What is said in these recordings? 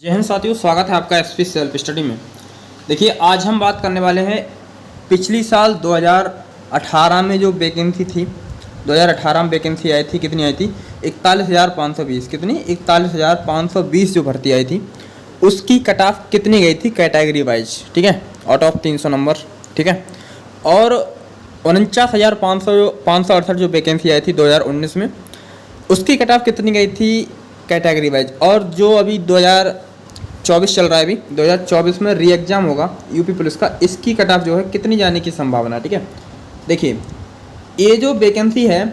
जय हिंद साथियों, स्वागत है आपका एसपी सेल्फ स्टडी में। देखिए, आज हम बात करने वाले हैं पिछली साल 2018 में जो वैकेंसी थी। 2018 में वैकेंसी आई थी, कितनी आई थी? 41,520। कितनी? 41,520 जो भर्ती आई थी, उसकी कट ऑफ कितनी गई थी कैटेगरी वाइज, ठीक है, आउट ऑफ 300 नंबर, ठीक है। और 49,568 जो वैकेंसी आई थी 2019 में, उसकी कट ऑफ कितनी गई थी कैटेगरी वाइज। और जो अभी 2024 चल रहा है, अभी 2024 में री एग्ज़ाम होगा यूपी पुलिस का, इसकी कट ऑफ जो है कितनी जाने की संभावना है, ठीक है। देखिए, ये जो वैकेंसी है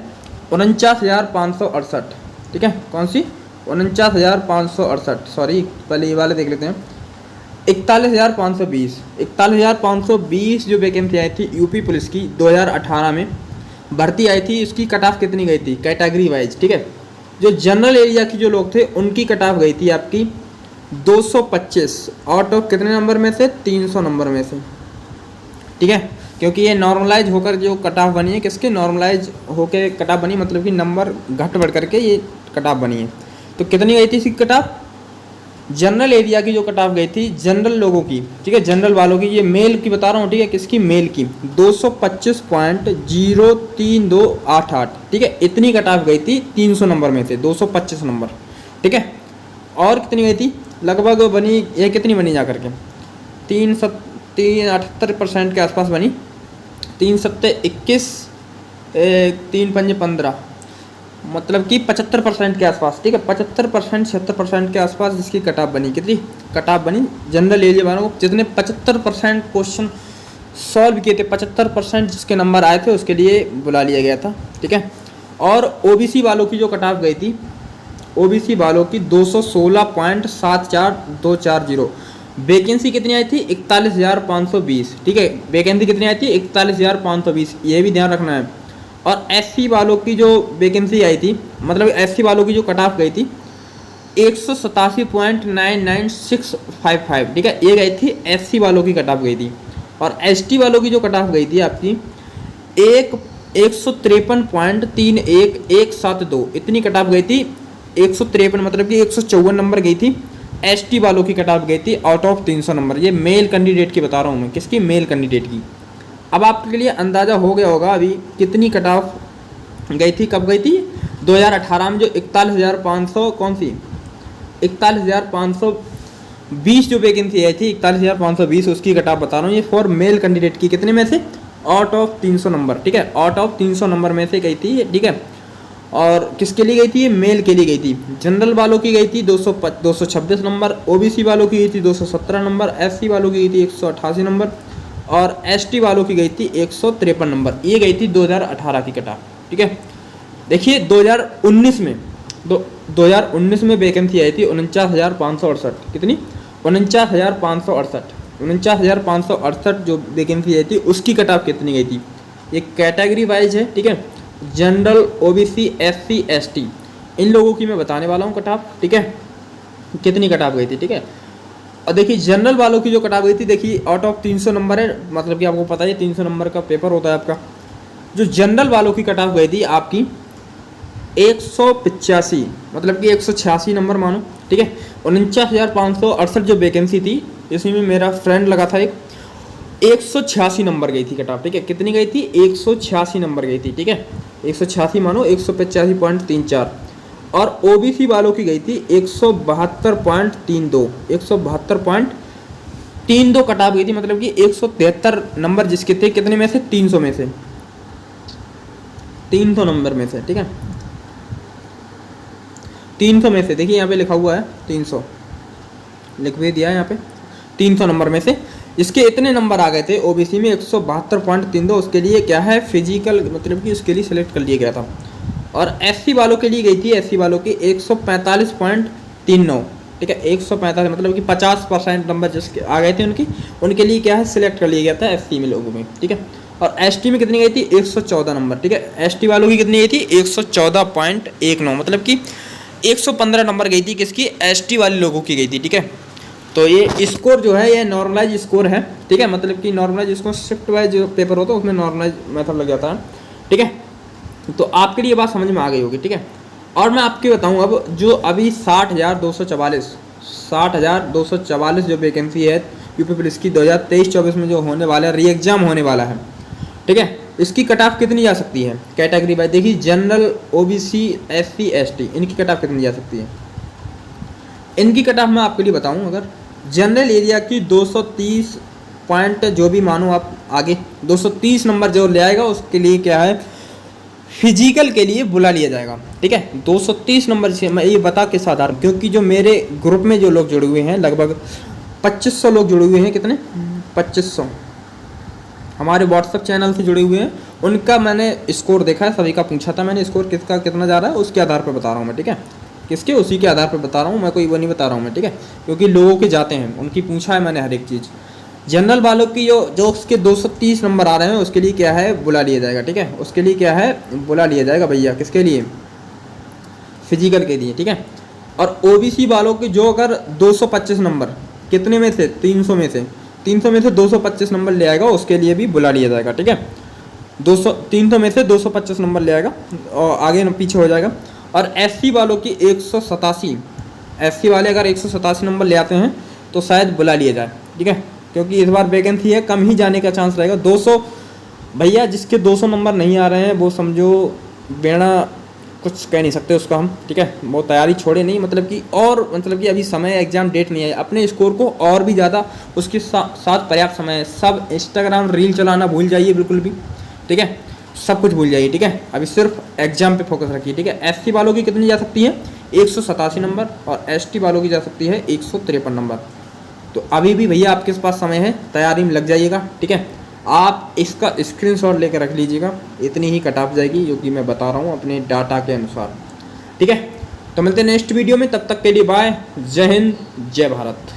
49,568, ठीक है। कौन सी? 49,568, सॉरी पहले ये वाले देख लेते हैं। 41,520 जो वैकेंसी आई थी यूपी पुलिस की 2018 में भर्ती आई थी, उसकी कट ऑफ कितनी गई थी कैटेगरी वाइज, ठीक है। जो जनरल एरिया की जो लोग थे उनकी कट ऑफ गई थी आपकी 225 आउट ऑफ कितने नंबर में से? 300 नंबर में से, ठीक है। क्योंकि ये नॉर्मलाइज होकर जो कट ऑफ बनी है, किसके? नॉर्मलाइज होकर कट ऑफ बनी, मतलब कि नंबर घट बढ़ करके ये कट ऑफ बनी है। तो कितनी गई थी इसकी कट ऑफ? जनरल एरिया की जो कट ऑफ गई थी जनरल लोगों की, ठीक है, जनरल वालों की, ये मेल की बता रहा हूँ, ठीक है, किसकी? मेल की 225.03288, ठीक है। इतनी कट ऑफ गई थी 300 नंबर में से, 225 नंबर, ठीक है। और कितनी गई थी? लगभग बनी, ये कितनी बनी जा करके? 3.78% के आसपास बनी। 3 सत्ते 21, 3 पंजे 15, मतलब कि 75% के आसपास, ठीक है। 75% 76% के आसपास जिसकी कट ऑफ बनी। कितनी कट ऑफ बनी जनरल एरिया वालों को? जितने 75% क्वेश्चन सॉल्व किए थे, 75% जिसके नंबर आए थे उसके लिए बुला लिया गया था, ठीक है। और ओबीसी वालों की जो कट ऑफ गई थी, ओबीसी वालों की 216.74240। वैकेंसी कितनी आई थी? 41,520, ठीक है। वैकेंसी कितनी आई थी? 41,520, ये भी ध्यान रखना है। और एससी वालों की जो वैकेंसी आई थी, मतलब एससी वालों की जो कट ऑफ गई थी 187.99655, ठीक है, ये गई थी एससी वालों की कट ऑफ गई थी। और एसटी वालों की जो कट ऑफ गई थी आपकी 153.31172, इतनी कट ऑफ गई थी। 153 मतलब कि 154 नंबर गई थी। एसटी वालों की कट ऑफ गई थी आउट ऑफ 300 नंबर। ये मेल कैंडिडेट की बता रहा हूँ मैं, किसकी? मेल कैंडिडेट की। अब आपके लिए अंदाज़ा हो गया होगा अभी कितनी कट ऑफ गई थी, कब गई थी? 2018 में जो 41,500, कौन सी? 41,520 जो वैकेंसी आई थी 41,520, उसकी कट ऑफ बता रहा हूँ। ये फॉर मेल कैंडिडेट की कितने में से? आउट ऑफ 300 नंबर, ठीक है, आउट ऑफ 300 नंबर में से गई थी, ठीक है। और किसके लिए गई थी? ये मेल के लिए गई थी। जनरल वालों की गई थी 226 नंबर, ओबीसी वालों की गई थी 217 नंबर, एससी वालों की गई थी 188 नंबर, और एसटी वालों की गई थी 153 नंबर। ये गई थी 2018 की कट ऑफ, ठीक है। देखिए 2019 में वैकेंसी आई थी 49,568। कितनी? 49,568 जो वैकेंसी आई थी उसकी कट ऑफ कितनी गई थी? ये कैटेगरी वाइज है, ठीक है। जनरल, ओबीसी, एससी, एसटी, इन लोगों की मैं बताने वाला हूँ कट ऑफ, ठीक है, कितनी कट ऑफ गई थी, ठीक है। और देखिए जनरल वालों की जो कट ऑफ गई थी, देखिए आउट ऑफ 300 नंबर है, मतलब कि आपको पता है 300 नंबर का पेपर होता है आपका। जो जनरल वालों की कट ऑफ गई थी आपकी 185, मतलब कि 186 नंबर मानो, ठीक है। 49,568 जो वैकेंसी थी, इसमें में मेरा फ्रेंड लगा था 186 नंबर गई थी कट ऑफ, ठीक है। कितनी गई थी? 186 नंबर गई थी, ठीक है। 186 मानो 185.34। और ओबीसी वालों की गई थी 172.32, 172.32 कट ऑफ गई थी, मतलब कि 173 नंबर जिसके थे, कितने में से? 300 में से, 300 नंबर में से, ठीक है, 300 में से। देखिए यहाँ पे लिखा हुआ है 300, लिख भी दिया है यहाँ पे, 300 नंबर में से इसके इतने नंबर आ गए थे। ओबीसी में 172.32, उसके लिए क्या है? फिजिकल, मतलब कि उसके लिए सिलेक्ट कर लिया गया था। और एससी वालों के लिए गई थी, एससी वालों की 145.39, ठीक है, 145 मतलब कि 50% नंबर जिसके आ गए थे उनके लिए क्या है? सिलेक्ट कर लिया गया था एससी में लोगों में, ठीक है। और एसटी में कितनी गई थी? 114 नंबर, ठीक है। एसटी वालों की कितनी गई थी? 114.19, मतलब कि 115 नंबर गई थी किसकी? एसटी वाले लोगों की गई थी, ठीक है। तो ये स्कोर जो है ये नॉर्मलाइज स्कोर है, ठीक है, मतलब कि नॉर्मलाइज स्कोर शिफ्ट वाइज जो पेपर होता है उसमें नॉर्मलाइज मेथड लग जाता है, ठीक है। तो आपके लिए बात समझ में आ गई होगी, ठीक है। और मैं आपके बताऊं अब जो अभी 60,244 60,244 जो वैकेंसी है यूपी पुलिस की 2023-24 में जो होने वाला है, री एग्ज़ाम होने वाला है, ठीक है। इसकी कट ऑफ कितनी जा सकती है कैटेगरी वाइज? देखिए जनरल, ओबीसी, एससी, एसटी, इनकी कट ऑफ कितनी जा सकती है? इनकी कट ऑफ मैं आपके लिए बताऊं, अगर जनरल एरिया की 230 पॉइंट जो भी मानो आप आगे 230 नंबर जो ले आएगा उसके लिए क्या है, फिजिकल के लिए बुला लिया जाएगा, ठीक है। 230 नंबर से मैं ये बता के साधारण, क्योंकि जो मेरे ग्रुप में जो लोग जुड़े हुए हैं लगभग 2500 लोग जुड़े हुए हैं, कितने 2500 हमारे व्हाट्सएप चैनल से जुड़े हुए हैं, उनका मैंने स्कोर देखा है, सभी का पूछा था मैंने स्कोर किसका कितना जा रहा है, उसके आधार पर बता रहा हूँ मैं, ठीक है। किसके, उसी के आधार पर बता रहा हूँ मैं, कोई वो नहीं बता रहा हूँ मैं, ठीक है, क्योंकि लोगों के जाते हैं, उनकी पूछा है मैंने हर एक चीज़। जनरल वालों की जो उसके 230 नंबर आ रहे हैं उसके लिए क्या है, बुला लिया जाएगा, ठीक है। उसके लिए क्या है, बुला लिया जाएगा भैया, किसके लिए, फिजिकल के लिए, ठीक है। और ओबीसी वालों के जो अगर 225 नंबर कितने में से, 300 में से 225 नंबर ले आएगा उसके लिए भी बुला लिया जाएगा, ठीक है। 300 में से 225 नंबर ले आएगा और आगे पीछे हो जाएगा। और एससी वालों की 187, एससी वाले अगर 187 नंबर ले आते हैं तो शायद बुला लिया जाए, ठीक है, क्योंकि इस बार वैकेंसी है, कम ही जाने का चांस रहेगा। 200 भैया जिसके 200 नंबर नहीं आ रहे हैं वो समझो बेड़ा, कुछ कह नहीं सकते उसका हम, ठीक है। वो तैयारी छोड़े नहीं, मतलब कि और मतलब कि अभी समय, एग्जाम डेट नहीं है, अपने स्कोर को और भी ज़्यादा उसके साथ पर्याप्त समय है। सब इंस्टाग्राम रील चलाना भूल जाइए बिल्कुल भी, ठीक है, सब कुछ भूल जाइए, ठीक है। अभी सिर्फ एग्जाम पे फोकस रखिए, ठीक है। एससी वालों की कितनी जा सकती है, 187 नंबर, और एसटी वालों की जा सकती है 153 नंबर। तो अभी भी भैया आपके पास समय है, तैयारी में लग जाइएगा, ठीक है। आप इसका स्क्रीनशॉट लेकर रख लीजिएगा, इतनी ही कट ऑफ जाएगी जो कि मैं बता रहा हूँ अपने डाटा के अनुसार, ठीक है। तो मिलते हैं नेक्स्ट वीडियो में, तब तक के लिए बाय, जय हिंद, जय भारत।